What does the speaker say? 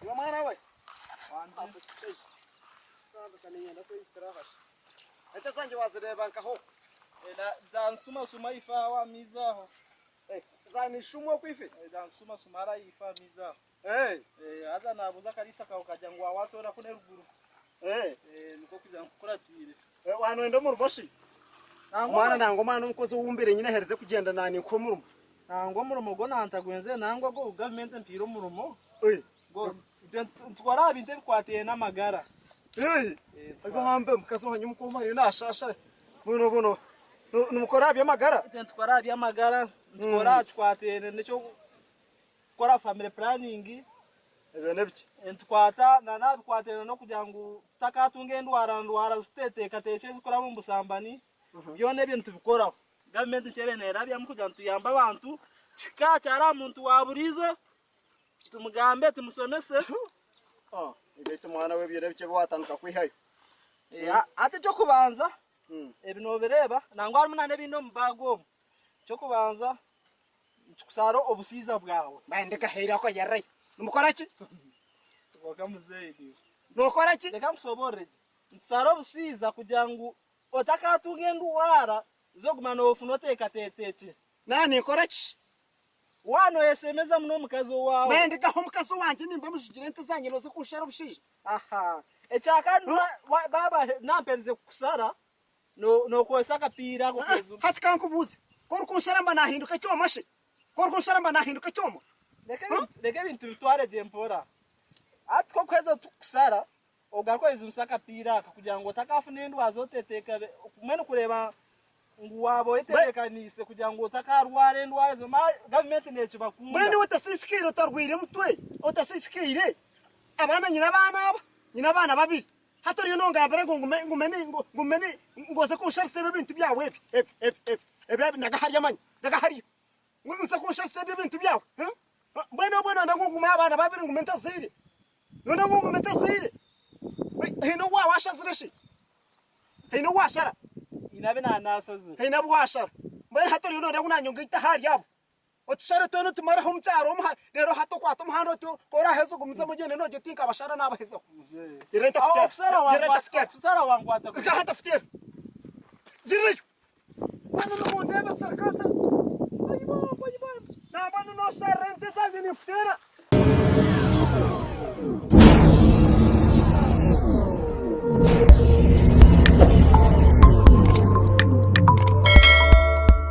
Yo mwana we. Wanje. Kamba kaniyenda kuyitirabash. Ete sanje wazireba nkaho. Zansuma suma ifa wa mizaho. Zani shumwe kwife. Zansuma sumara ifa mizaho. Aza nabuza kalisa ka ukajya ngo watora kune ruguru. Niko kujya kuratire. Wano ndo mu ruboshi. Mwana nango mwana umukozi wumbere nyine hereze kugenda nani ko murumo. Nango murumo go nantagwenze nangwa go government mpiro murumo. Go twara binte bikwateye n'amagara. Ego hambe mukazi wanyu mukomari nashasha. Buno numukora byamagara. Twara byamagara. Twara twateye n'icyo kora family planning. Ebene biki. Entwata nabikwatera no kugira ngo tutakatunge ndwara zitete kateshe zikora mu busambani. Byone bintu bikoraho. Government cyebenera byamukujya ntuyamba abantu. Chika cyara muntu waburizo. Tumugambe tumusomese. Ibete mwana we byere bike bwatanuka kwihayo. Ate cyo kubanza. Ebino bireba nangwa munane bino mbago. Cyo kubanza kusaro obusiza bwawe. Bandeka hera ko yarray. Numukora ki? Tukoka muzeyi. Nukora ki? Reka musoboreje. Nsaro busiza kugira ngo otakatunge ndwara zo gumana ofunote katetete. Nani ikora ki? Wano yesemeza muno mukazi wawe. Bandeka ho mukazi wanje nimba mushigire ntazanyelo zo kushara bushije. Echaka baba nampenze kusara no kwesa kapira ko kezu. Hati kankubuze. Kor kunsharamba nahinduka cyomashe. Kor kunsharamba nahinduka cyomo. Leke bintu bitware jempora. Atko kweza kusara ogako izusaka pira kugira ngo takafune ndwa zoteteka kumene kureba nguwabo etekanise kugira ngo takarware ndware zo government necho bakunda. Bene utasisikire utarwire mutwe. Utasisikire. Abana nyina abana babiri. Hato ryo nongambere ngo ngumene ngoze kunsharisebe bintu byawe. Ebe nagahari yamanye. Nagahari. Nguze kunsharisebe bintu byawe. Bwana ndangunguma abana babiri ngumenta zire. Nona ngumenta zire. Hino washazirishi. Hino washara. Inabe na nasazi. Hino washara. Mbere hato ryo ndanguna itahari yabo. Otushara tono tumara ho mcyaro rero hato kwato muhano to kora hezo gumza mugene no getinka abashara nabahezo. Direta fiker. Kusara wangwata. Hata fiker. Direta. Bwana no ndeba sarkata. Ayibo. Na bwana no sarente sazi ni fitera.